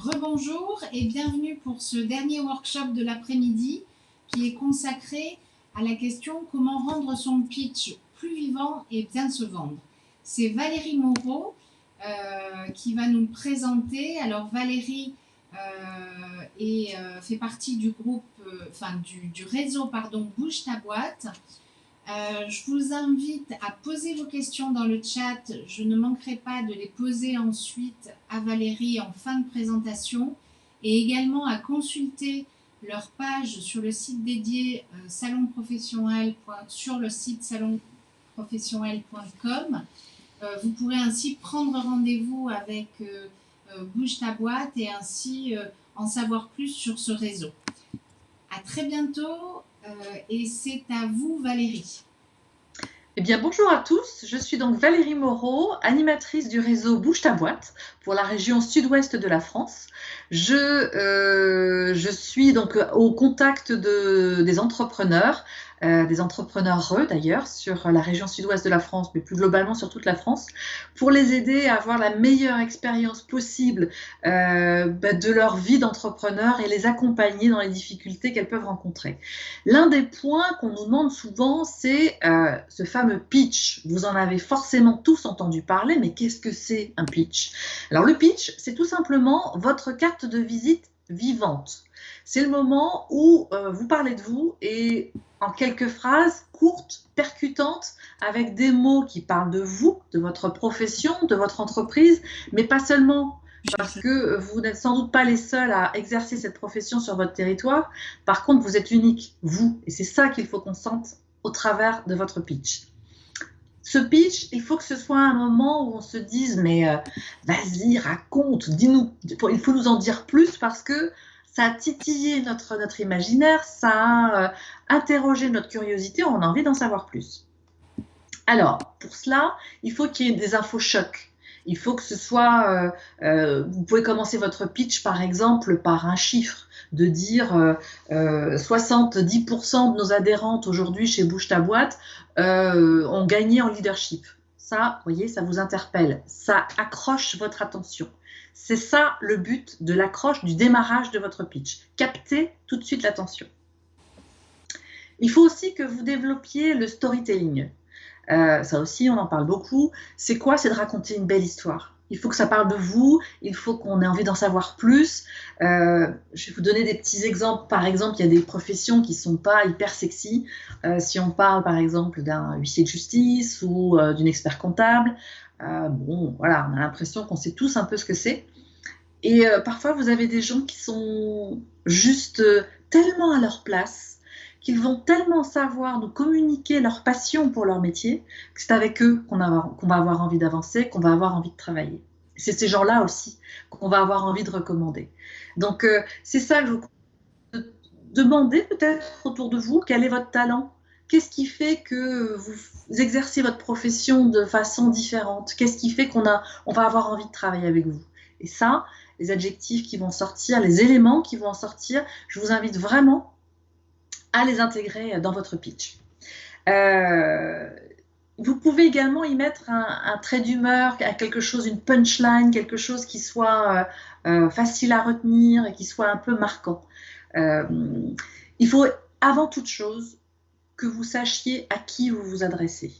Rebonjour et bienvenue pour ce dernier workshop de l'après-midi qui est consacré à la question comment rendre son pitch plus vivant et bien se vendre. C'est Valérie Moreau qui va nous présenter. Alors Valérie fait partie du groupe, du réseau Bouge ta boîte. Je vous invite à poser vos questions dans le chat. Je ne manquerai pas de les poser ensuite à Valérie en fin de présentation et également à consulter leur page sur le site dédié sur le site salonprofessionnel.com. Vous pourrez ainsi prendre rendez-vous avec Bouge ta boîte et ainsi en savoir plus sur ce réseau. À très bientôt et c'est à vous Valérie. Eh bien, bonjour à tous, je suis donc Valérie Moreau, animatrice du réseau Bouge ta boîte pour la région sud-ouest de la France. Je suis donc au contact des entrepreneurs d'ailleurs, sur la région sud-ouest de la France, mais plus globalement sur toute la France, pour les aider à avoir la meilleure expérience possible de leur vie d'entrepreneur et les accompagner dans les difficultés qu'elles peuvent rencontrer. L'un des points qu'on nous demande souvent, c'est ce fameux pitch. Vous en avez forcément tous entendu parler, mais qu'est-ce que c'est un pitch? Alors le pitch, c'est tout simplement votre carte de visite vivante. C'est le moment où vous parlez de vous et en quelques phrases courtes, percutantes, avec des mots qui parlent de vous, de votre profession, de votre entreprise, mais pas seulement, parce que vous n'êtes sans doute pas les seuls à exercer cette profession sur votre territoire. Par contre, vous êtes unique, vous, et c'est ça qu'il faut qu'on sente au travers de votre pitch. Ce pitch, il faut que ce soit un moment où on se dise, mais vas-y, raconte, dis-nous, il faut nous en dire plus parce que ça a titillé notre imaginaire, ça a interrogé notre curiosité, on a envie d'en savoir plus. Alors, pour cela, il faut qu'il y ait des infos chocs. Il faut que ce soit, vous pouvez commencer votre pitch par exemple par un chiffre, de dire 70% de nos adhérentes aujourd'hui chez Bouge ta boîte ont gagné en leadership. Ça, vous voyez, ça vous interpelle, ça accroche votre attention. C'est ça le but de l'accroche, du démarrage de votre pitch. Captez tout de suite l'attention. Il faut aussi que vous développiez le storytelling. Ça aussi, on en parle beaucoup. C'est quoi? C'est de raconter une belle histoire. Il faut que ça parle de vous, il faut qu'on ait envie d'en savoir plus. Je vais vous donner des petits exemples. Par exemple, il y a des professions qui ne sont pas hyper sexy. Si on parle par exemple d'un huissier de justice ou d'une expert comptable, bon, voilà, on a l'impression qu'on sait tous un peu ce que c'est. Et parfois, vous avez des gens qui sont juste tellement à leur place, qu'ils vont tellement savoir nous communiquer leur passion pour leur métier, que c'est avec eux qu'on va avoir envie d'avancer, qu'on va avoir envie de travailler. C'est ces gens-là aussi qu'on va avoir envie de recommander. Donc, c'est ça que je vous demandez peut-être autour de vous, quel est votre talent? Qu'est-ce qui fait que vous exercez votre profession de façon différente? Qu'est-ce qui fait qu'on va avoir envie de travailler avec vous? Et ça, les adjectifs qui vont sortir, les éléments qui vont en sortir, je vous invite vraiment à les intégrer dans votre pitch. Vous pouvez également y mettre un trait d'humeur, quelque chose, une punchline, quelque chose qui soit facile à retenir et qui soit un peu marquant. Il faut avant toute chose que vous sachiez à qui vous vous adressez.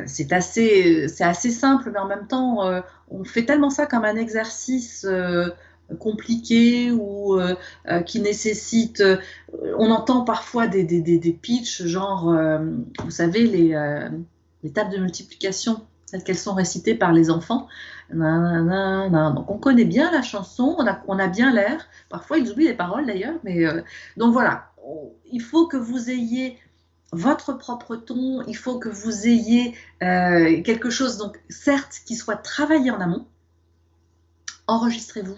C'est assez simple, mais en même temps, on fait tellement ça comme un exercice compliqué ou qui nécessite... on entend parfois des pitchs, genre, vous savez, les tables de multiplication, telles qu'elles sont récitées par les enfants. Donc on connaît bien la chanson, on a bien l'air. Parfois, ils oublient les paroles d'ailleurs. Mais donc voilà, il faut que vous ayez votre propre ton, il faut que vous ayez quelque chose, donc certes, qui soit travaillé en amont. Enregistrez-vous.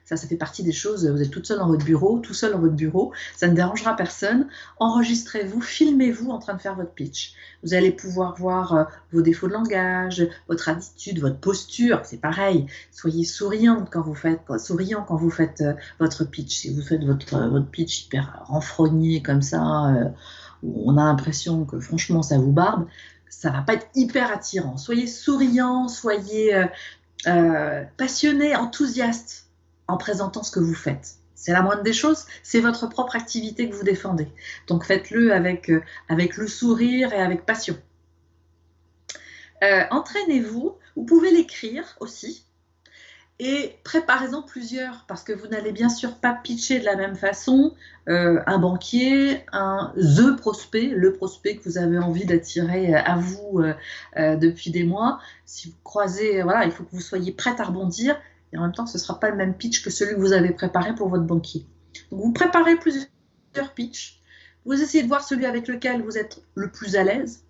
Ça fait partie des choses, vous êtes toute seule dans votre bureau, tout seul dans votre bureau, ça ne dérangera personne. Enregistrez-vous, filmez-vous en train de faire votre pitch. Vous allez pouvoir voir vos défauts de langage, votre attitude, votre posture, c'est pareil. Soyez souriant quand vous faites votre pitch. Si vous faites votre pitch hyper renfrogné comme ça, on a l'impression que franchement ça vous barbe, ça va pas être hyper attirant. Soyez souriant, soyez passionné, enthousiaste. en présentant ce que vous faites. C'est la moindre des choses, c'est votre propre activité que vous défendez. Donc faites-le avec le sourire et avec passion. Entraînez-vous, vous pouvez l'écrire aussi, et préparez-en plusieurs, parce que vous n'allez bien sûr pas pitcher de la même façon un banquier, le prospect que vous avez envie d'attirer à vous depuis des mois. Si vous croisez, voilà, il faut que vous soyez prête à rebondir, et en même temps, ce ne sera pas le même pitch que celui que vous avez préparé pour votre banquier. Donc, vous préparez plusieurs pitchs, vous essayez de voir celui avec lequel vous êtes le plus à l'aise.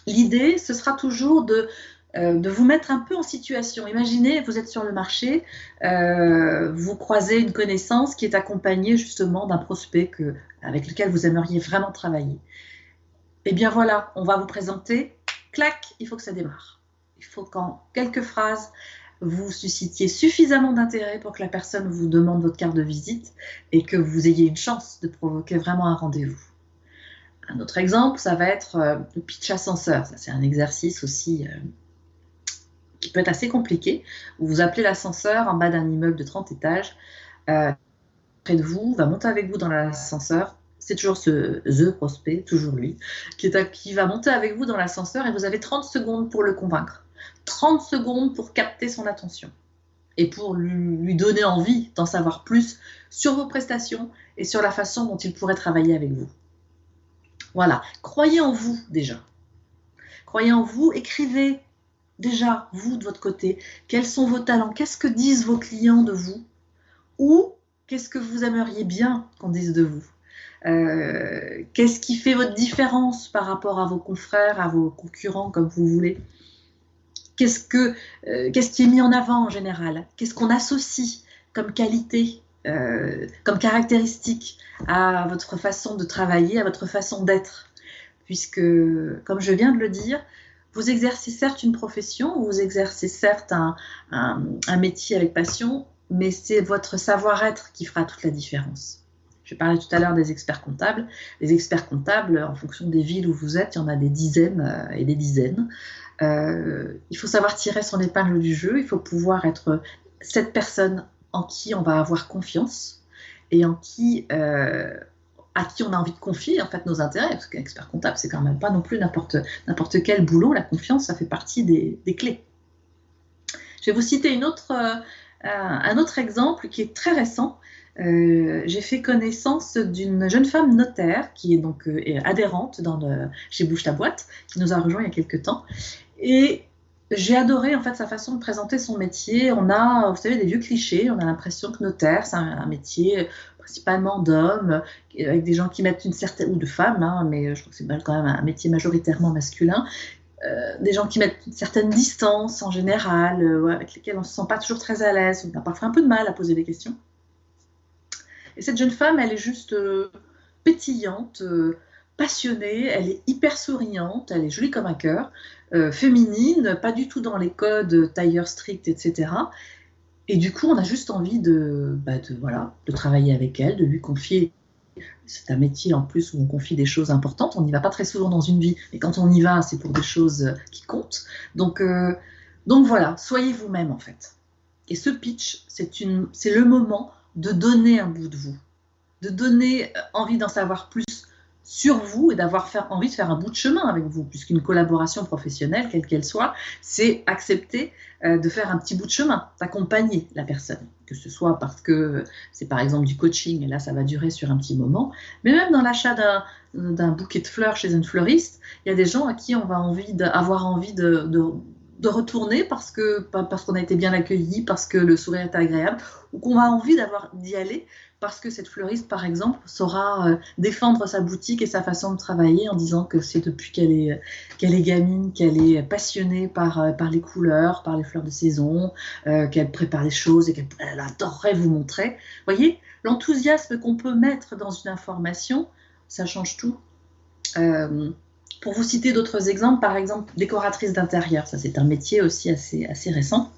L'idée, ce sera toujours de vous mettre un peu en situation. Imaginez, vous êtes sur le marché, vous croisez une connaissance qui est accompagnée justement d'un prospect avec lequel vous aimeriez vraiment travailler. Et bien voilà, on va vous présenter, clac, il faut que ça démarre. Il faut qu'en quelques phrases, vous suscitiez suffisamment d'intérêt pour que la personne vous demande votre carte de visite et que vous ayez une chance de provoquer vraiment un rendez-vous. Un autre exemple, ça va être le pitch ascenseur. Ça, c'est un exercice aussi qui peut être assez compliqué. Vous appelez l'ascenseur en bas d'un immeuble de 30 étages. Près de vous, va monter avec vous dans l'ascenseur. C'est toujours the prospect, toujours lui, qui va monter avec vous dans l'ascenseur et vous avez 30 secondes pour le convaincre. 30 secondes pour capter son attention et pour lui donner envie d'en savoir plus sur vos prestations et sur la façon dont il pourrait travailler avec vous. Voilà, croyez en vous déjà. Croyez en vous, écrivez déjà, vous de votre côté, quels sont vos talents, qu'est-ce que disent vos clients de vous, ou qu'est-ce que vous aimeriez bien qu'on dise de vous. Qu'est-ce qui fait votre différence par rapport à vos confrères, à vos concurrents, comme vous voulez. Qu'est-ce qui est mis en avant en général? Qu'est-ce qu'on associe comme qualité, comme caractéristique à votre façon de travailler, à votre façon d'être? Puisque, comme je viens de le dire, vous exercez certes une profession, vous exercez certes un métier avec passion, mais c'est votre savoir-être qui fera toute la différence. Je parlais tout à l'heure des experts comptables. Les experts comptables, en fonction des villes où vous êtes, il y en a des dizaines et des dizaines. Il faut savoir tirer son épingle du jeu, il faut pouvoir être cette personne en qui on va avoir confiance et à qui on a envie de confier en fait nos intérêts, parce qu'un expert comptable, c'est quand même pas non plus n'importe quel boulot. La confiance, ça fait partie des clés. Je vais vous citer un autre exemple qui est très récent. J'ai fait connaissance d'une jeune femme notaire qui est donc adhérente chez Bouge ta boîte, qui nous a rejoint il y a quelques temps. Et j'ai adoré en fait sa façon de présenter son métier. On a, vous savez, des vieux clichés. On a l'impression que notaire, c'est un métier principalement d'hommes, avec des gens qui mettent une certaine, ou de femmes, hein, mais je crois que c'est quand même un métier majoritairement masculin. Des gens qui mettent une certaine distance en général, avec lesquels on ne se sent pas toujours très à l'aise. On a parfois un peu de mal à poser des questions. Et cette jeune femme, elle est juste pétillante, passionnée, elle est hyper souriante, elle est jolie comme un cœur, féminine, pas du tout dans les codes tailleur strict, etc. Et du coup, on a juste envie de travailler avec elle, de lui confier. C'est un métier en plus où on confie des choses importantes. On n'y va pas très souvent dans une vie, mais quand on y va, c'est pour des choses qui comptent. Donc voilà, soyez vous-même en fait. Et ce pitch, c'est le moment de donner un bout de vous, de donner envie d'en savoir plus sur vous et d'avoir envie de faire un bout de chemin avec vous, puisqu'une collaboration professionnelle, quelle qu'elle soit, c'est accepter de faire un petit bout de chemin, d'accompagner la personne, que ce soit parce que c'est par exemple du coaching, et là ça va durer sur un petit moment, mais même dans l'achat d'un bouquet de fleurs chez une fleuriste, il y a des gens à qui on va avoir envie de retourner parce qu'on a été bien accueilli, parce que le sourire est agréable, ou qu'on a envie d'y aller parce que cette fleuriste, par exemple, saura défendre sa boutique et sa façon de travailler en disant que c'est depuis qu'elle est gamine, qu'elle est passionnée par les couleurs, par les fleurs de saison, qu'elle prépare les choses et qu'elle adorerait vous montrer. Vous voyez, l'enthousiasme qu'on peut mettre dans une information, ça change tout. Pour vous citer d'autres exemples, par exemple, décoratrice d'intérieur, ça c'est un métier aussi assez récent.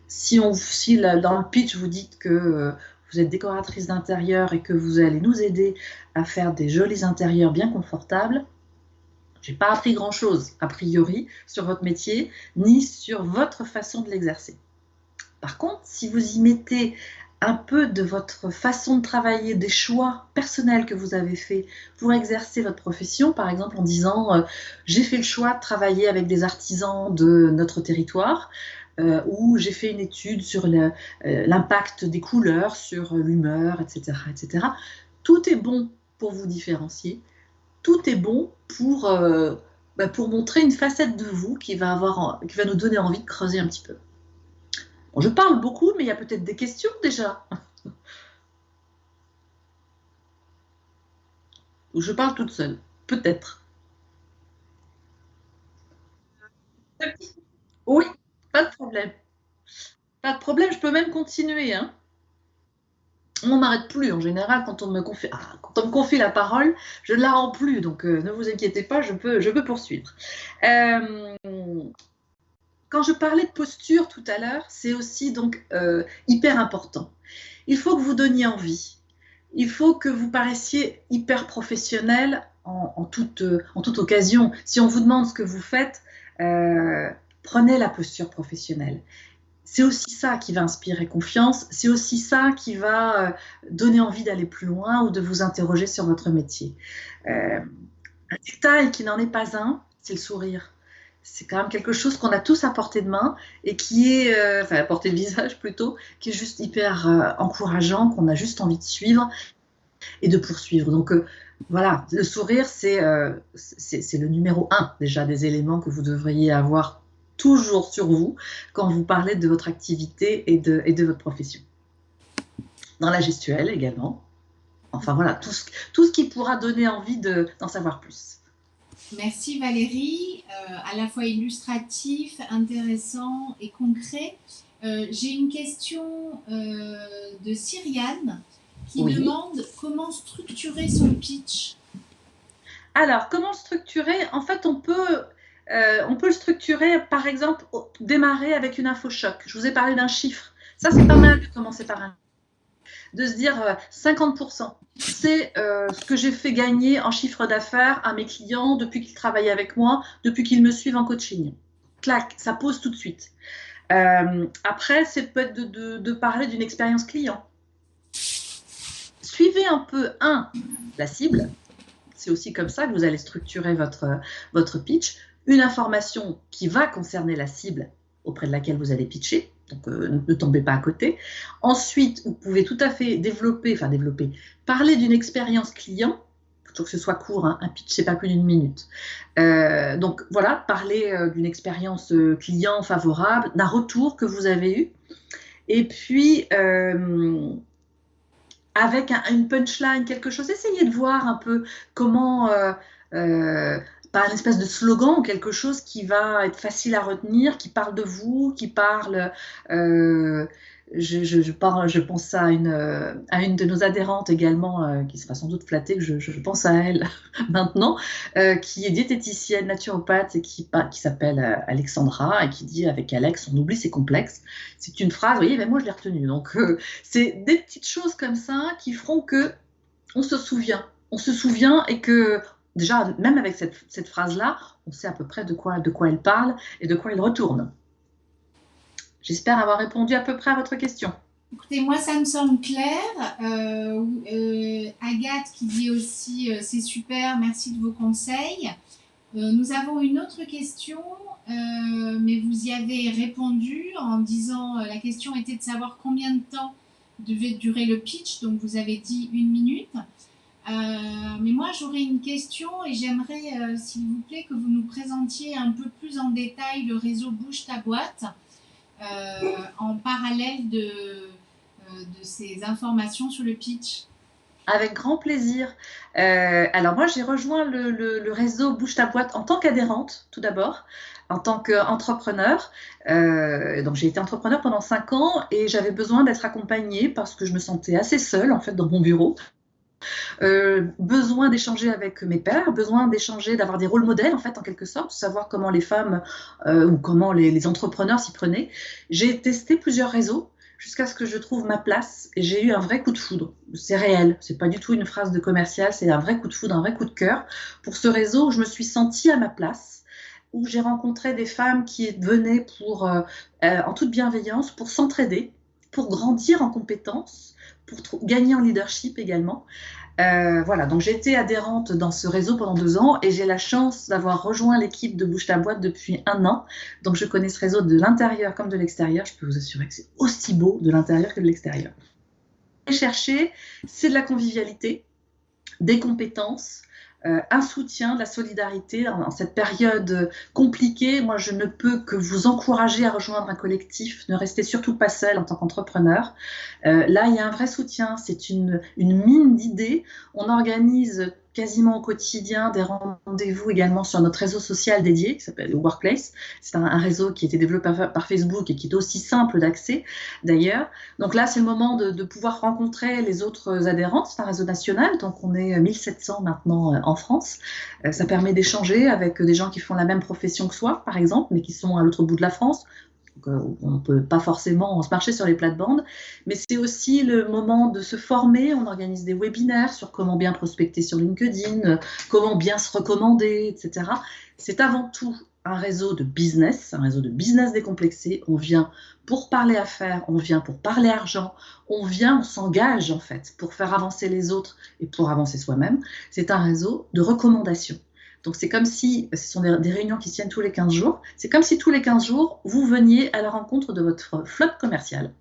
Si dans le pitch vous dites que vous êtes décoratrice d'intérieur et que vous allez nous aider à faire des jolis intérieurs bien confortables, j'ai pas appris grand-chose, a priori, sur votre métier, ni sur votre façon de l'exercer. Par contre, si vous y mettez un peu de votre façon de travailler, des choix personnels que vous avez faits pour exercer votre profession, par exemple en disant j'ai fait le choix de travailler avec des artisans de notre territoire, ou j'ai fait une étude sur l'impact des couleurs sur l'humeur, etc., etc. Tout est bon pour vous différencier, tout est bon pour montrer une facette de vous qui va nous donner envie de creuser un petit peu. Bon, je parle beaucoup, mais il y a peut-être des questions déjà. Ou je parle toute seule, peut-être. Oui, pas de problème. Pas de problème, je peux même continuer, hein. On m'arrête plus en général quand on me confie la parole, je ne la rends plus, donc ne vous inquiétez pas, je peux poursuivre. Euh, Quand je parlais de posture tout à l'heure, c'est aussi donc hyper important. Il faut que vous donniez envie. Il faut que vous paraissiez hyper professionnel en toute occasion. Si on vous demande ce que vous faites, prenez la posture professionnelle. C'est aussi ça qui va inspirer confiance, c'est aussi ça qui va donner envie d'aller plus loin ou de vous interroger sur votre métier. Un détail qui n'en est pas un, c'est le sourire. C'est quand même quelque chose qu'on a tous à portée de main et qui est, enfin à portée de visage plutôt, qui est juste hyper encourageant, qu'on a juste envie de suivre et de poursuivre. Donc voilà, le sourire, c'est le numéro 1 déjà des éléments que vous devriez avoir toujours sur vous quand vous parlez de votre activité et de votre profession. Dans la gestuelle également. Enfin voilà, tout ce qui pourra donner envie d'en savoir plus. Merci Valérie, à la fois illustratif, intéressant et concret. J'ai une question de Cyriane qui demande comment structurer son pitch. Alors, comment structurer? En fait, on peut le structurer, par exemple, démarrer avec une info choc. Je vous ai parlé d'un chiffre. Ça, c'est pas mal de commencer par un. De se dire 50%. C'est ce que j'ai fait gagner en chiffre d'affaires à mes clients depuis qu'ils travaillent avec moi, depuis qu'ils me suivent en coaching. Clac, ça pose tout de suite. Après, c'est peut-être de parler d'une expérience client. Suivez un peu, la cible. C'est aussi comme ça que vous allez structurer votre pitch. Une information qui va concerner la cible auprès de laquelle vous allez pitcher. Donc, ne tombez pas à côté. Ensuite, vous pouvez tout à fait parler d'une expérience client. Il faut que ce soit court, hein. Un pitch, c'est pas plus d'une minute. Donc, voilà, parler d'une expérience client favorable, d'un retour que vous avez eu. Et puis, avec une punchline, quelque chose, essayez de voir un peu comment, par une espèce de slogan ou quelque chose qui va être facile à retenir, qui parle de vous, qui parle... je pense à une de nos adhérentes également, qui sera sans doute flattée, que je pense à elle maintenant, qui est diététicienne, naturopathe, et qui s'appelle Alexandra, et qui dit avec Alex, on oublie ses complexes. C'est une phrase, vous voyez, mais moi je l'ai retenue. Donc c'est des petites choses comme ça qui feront que on se souvient et que déjà, même avec cette phrase-là, on sait à peu près de quoi elle parle et de quoi elle retourne. J'espère avoir répondu à peu près à votre question. Écoutez, moi, ça me semble clair. Agathe qui dit aussi c'est super, merci de vos conseils. Nous avons une autre question, mais vous y avez répondu en disant la question était de savoir combien de temps devait durer le pitch, donc vous avez dit 1 minute. Mais moi, j'aurais une question et j'aimerais, s'il vous plaît, que vous nous présentiez un peu plus en détail le réseau Bouge ta boîte en parallèle de ces informations sur le pitch. Avec grand plaisir. Alors moi, j'ai rejoint le réseau Bouge ta boîte en tant qu'adhérente, tout d'abord, en tant qu'entrepreneur. Donc j'ai été entrepreneur pendant 5 ans et j'avais besoin d'être accompagnée parce que je me sentais assez seule en fait dans mon bureau. Besoin d'échanger avec mes pairs, besoin d'échanger, d'avoir des rôles modèles en fait en quelque sorte, savoir comment les femmes ou comment les entrepreneurs s'y prenaient. J'ai testé plusieurs réseaux jusqu'à ce que je trouve ma place et j'ai eu un vrai coup de foudre. C'est réel, c'est pas du tout une phrase de commercial, c'est un vrai coup de foudre, un vrai coup de cœur pour ce réseau où je me suis sentie à ma place où j'ai rencontré des femmes qui venaient en toute bienveillance pour s'entraider, pour grandir en compétences, pour gagner en leadership également. Voilà, donc j'étais adhérente dans ce réseau pendant 2 ans et j'ai la chance d'avoir rejoint l'équipe de Bouge ta boîte depuis 1 an. Donc je connais ce réseau de l'intérieur comme de l'extérieur. Je peux vous assurer que c'est aussi beau de l'intérieur que de l'extérieur. Chercher, c'est de la convivialité, des compétences, un soutien, de la solidarité dans cette période compliquée. Moi, je ne peux que vous encourager à rejoindre un collectif. Ne restez surtout pas seul en tant qu'entrepreneur. Là, il y a un vrai soutien. C'est une mine d'idées. On organise quasiment au quotidien des rendez-vous également sur notre réseau social dédié qui s'appelle Workplace. C'est un réseau qui a été développé par Facebook et qui est aussi simple d'accès d'ailleurs. Donc là, c'est le moment de pouvoir rencontrer les autres adhérents. C'est un réseau national, donc on est 1700 maintenant en France. Ça permet d'échanger avec des gens qui font la même profession que soi, par exemple, mais qui sont à l'autre bout de la France. Donc, on ne peut pas forcément se marcher sur les plates-bandes, mais c'est aussi le moment de se former. On organise des webinaires sur comment bien prospecter sur LinkedIn, comment bien se recommander, etc. C'est avant tout un réseau de business décomplexé. On vient pour parler affaires, on vient pour parler argent, on s'engage en fait pour faire avancer les autres et pour avancer soi-même. C'est un réseau de recommandations. Donc c'est comme si, ce sont des réunions qui se tiennent tous les 15 jours, c'est comme si tous les 15 jours, vous veniez à la rencontre de votre flop commercial.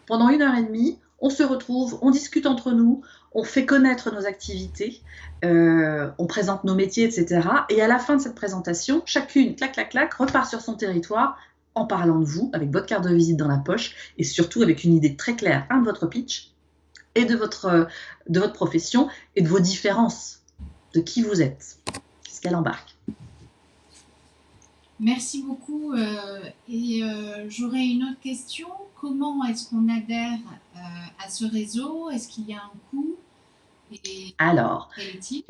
Pendant 1h30, on se retrouve, on discute entre nous, on fait connaître nos activités, on présente nos métiers, etc. Et à la fin de cette présentation, chacune, clac, clac, clac, repart sur son territoire en parlant de vous, avec votre carte de visite dans la poche, et surtout avec une idée très claire, de votre pitch, et de votre profession, et de vos différences, de qui vous êtes. Qu'elle embarque. Merci beaucoup. J'aurais une autre question. Comment est-ce qu'on adhère à ce réseau? Est-ce qu'il y a un coût? Alors,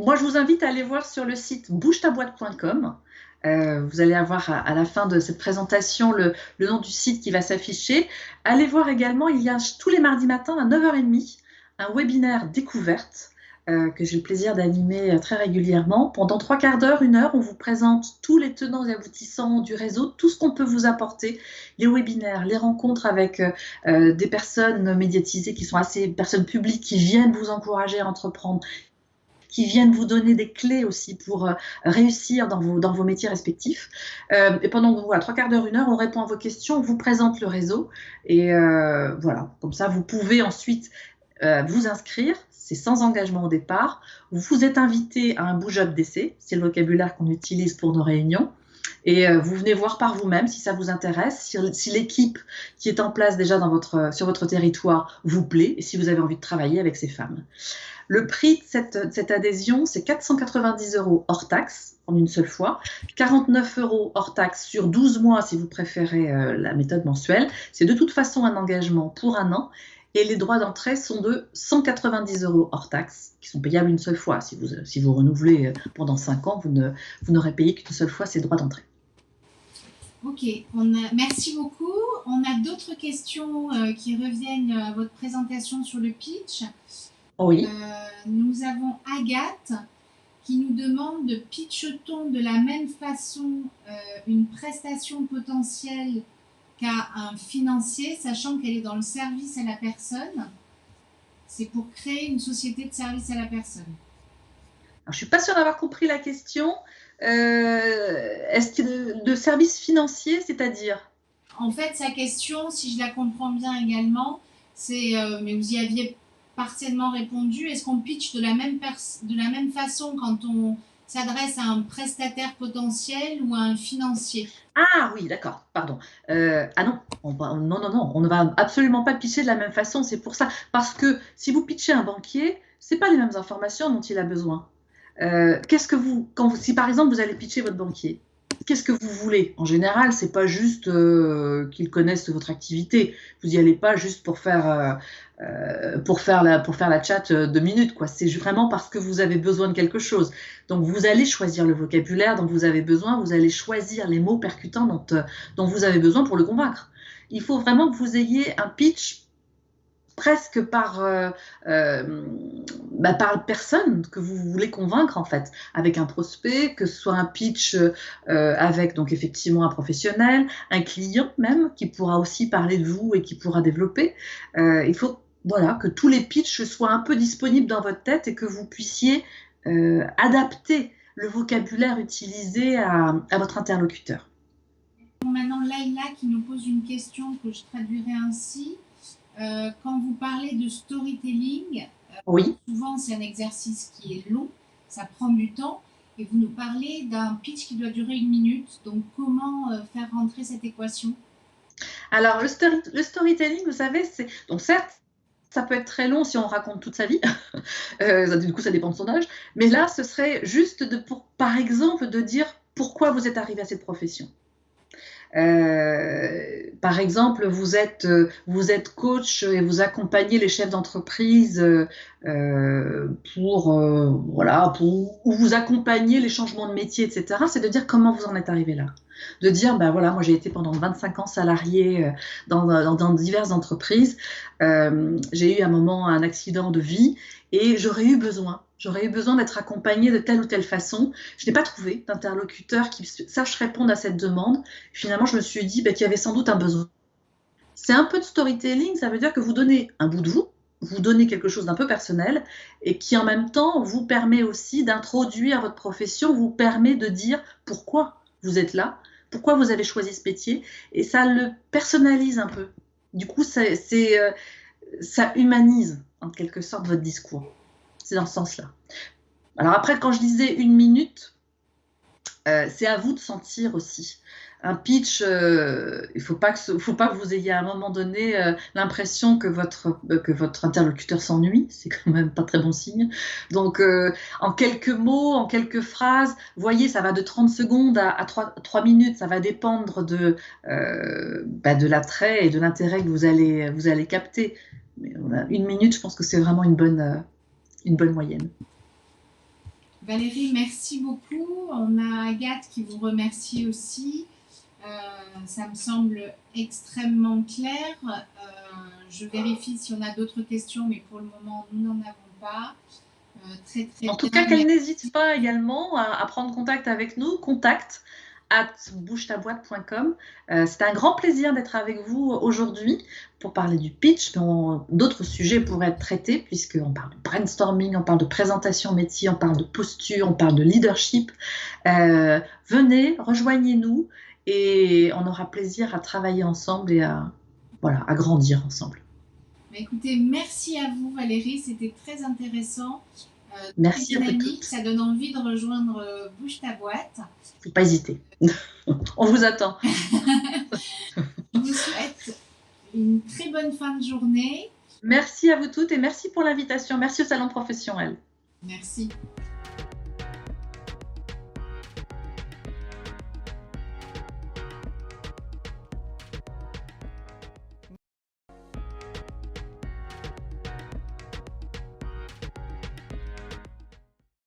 moi, je vous invite à aller voir sur le site bougetaboîte.com. Vous allez avoir à la fin de cette présentation le nom du site qui va s'afficher. Allez voir également, il y a tous les mardis matins à 9h30 un webinaire découverte que j'ai le plaisir d'animer très régulièrement. Pendant 3/4 d'heure, 1 heure, on vous présente tous les tenants et aboutissants du réseau, tout ce qu'on peut vous apporter, les webinaires, les rencontres avec des personnes médiatisées qui sont personnes publiques qui viennent vous encourager à entreprendre, qui viennent vous donner des clés aussi pour réussir dans vos métiers respectifs. Et pendant 3/4 d'heure, 1 heure, on répond à vos questions, on vous présente le réseau. Et voilà, comme ça, vous pouvez ensuite vous inscrire. C'est sans engagement au départ. Vous êtes invité à un bouge-up d'essai, c'est le vocabulaire qu'on utilise pour nos réunions. Et vous venez voir par vous-même si ça vous intéresse, si l'équipe qui est en place déjà sur votre territoire vous plaît et si vous avez envie de travailler avec ces femmes. Le prix de cette adhésion, c'est 490 € hors taxe en une seule fois, 49 € hors taxe sur 12 mois si vous préférez la méthode mensuelle. C'est de toute façon un engagement pour 1 an. Et les droits d'entrée sont de 190 € hors taxe, qui sont payables une seule fois. Si vous renouvelez pendant 5 ans, vous n'aurez payé qu'une seule fois ces droits d'entrée. Ok, merci beaucoup. On a d'autres questions qui reviennent à votre présentation sur le pitch. Oui. Nous avons Agathe qui nous demande: pitch-t-on de la même façon une prestation potentielle qu'à un financier, sachant qu'elle est dans le service à la personne? C'est pour créer une société de service à la personne. Alors, je ne suis pas sûre d'avoir compris la question. Est-ce que de service financier, c'est-à-dire? En fait, sa question, si je la comprends bien également, c'est, mais vous y aviez partiellement répondu, est-ce qu'on pitch de la même façon quand on s'adresse à un prestataire potentiel ou à un financier? Ah oui, d'accord, pardon. Ah non, non, on ne va absolument pas pitcher de la même façon, c'est pour ça. Parce que si vous pitchez un banquier, ce n'est pas les mêmes informations dont il a besoin. Si par exemple vous allez pitcher votre banquier, qu'est-ce que vous voulez? En général, c'est pas juste qu'il connaisse votre activité. Vous n'y allez pas juste pour faire la chat 2 minutes, quoi. C'est vraiment parce que vous avez besoin de quelque chose. Donc vous allez choisir le vocabulaire dont vous avez besoin, vous allez choisir les mots percutants dont vous avez besoin pour le convaincre. Il faut vraiment que vous ayez un pitch presque par personne que vous voulez convaincre en fait, avec un prospect, que ce soit un pitch avec donc effectivement un professionnel, un client même qui pourra aussi parler de vous et qui pourra développer. Il faut voilà, que tous les pitchs soient un peu disponibles dans votre tête et que vous puissiez adapter le vocabulaire utilisé à votre interlocuteur. Maintenant, Laïla qui nous pose une question que je traduirai ainsi. Quand vous parlez de storytelling, Oui. souvent c'est un exercice qui est long, ça prend du temps, et vous nous parlez d'un pitch qui doit durer 1 minute. Donc, comment faire rentrer cette équation? Alors, le storytelling, vous savez, donc certes, ça peut être très long si on raconte toute sa vie. Du coup, ça dépend de son âge. Mais là, ce serait juste par exemple, de dire pourquoi vous êtes arrivé à cette profession. Par exemple, vous êtes coach et vous accompagnez les chefs d'entreprise ou vous accompagnez les changements de métier, etc. C'est de dire comment vous en êtes arrivé là. De dire, ben voilà, moi j'ai été pendant 25 ans salarié dans diverses entreprises. J'ai eu à un moment un accident de vie et j'aurais eu besoin d'être accompagnée de telle ou telle façon. Je n'ai pas trouvé d'interlocuteur qui sache répondre à cette demande. Finalement, je me suis dit qu'il y avait sans doute un besoin. C'est un peu de storytelling, ça veut dire que vous donnez un bout de vous donnez quelque chose d'un peu personnel et qui en même temps vous permet aussi d'introduire votre profession, vous permet de dire pourquoi vous êtes là, pourquoi vous avez choisi ce métier, et ça le personnalise un peu. Du coup, ça humanise en quelque sorte votre discours. C'est dans ce sens-là. Alors après, quand je disais 1 minute, c'est à vous de sentir aussi. Un pitch, il faut pas que vous ayez à un moment donné l'impression que votre interlocuteur s'ennuie. C'est quand même pas très bon signe. Donc, en quelques mots, en quelques phrases, vous voyez, ça va de 30 secondes à 3 minutes. Ça va dépendre de l'attrait et de l'intérêt que vous allez capter. Mais 1 minute, je pense que c'est vraiment une bonne moyenne. Valérie, merci beaucoup. On a Agathe qui vous remercie aussi. Ça me semble extrêmement clair. Je vérifie si on a d'autres questions, mais pour le moment, nous n'en avons pas. Très en tout bien. cas, qu'elle n'hésite pas également à prendre contact avec nous. contact@bougetaboite.com. C'est un grand plaisir d'être avec vous aujourd'hui pour parler du pitch, mais d'autres sujets pourraient être traités puisqu'on parle de brainstorming, on parle de présentation métier, on parle de posture, on parle de leadership. Venez, rejoignez-nous et on aura plaisir à travailler ensemble et à grandir ensemble. Écoutez, merci à vous Valérie, c'était très intéressant. Merci très dynamique, à vous toutes. Ça donne envie de rejoindre Bouge ta boîte. Faut pas hésiter. On vous attend. Je vous souhaite une très bonne fin de journée. Merci à vous toutes et merci pour l'invitation. Merci au Salon Professionnel. Merci.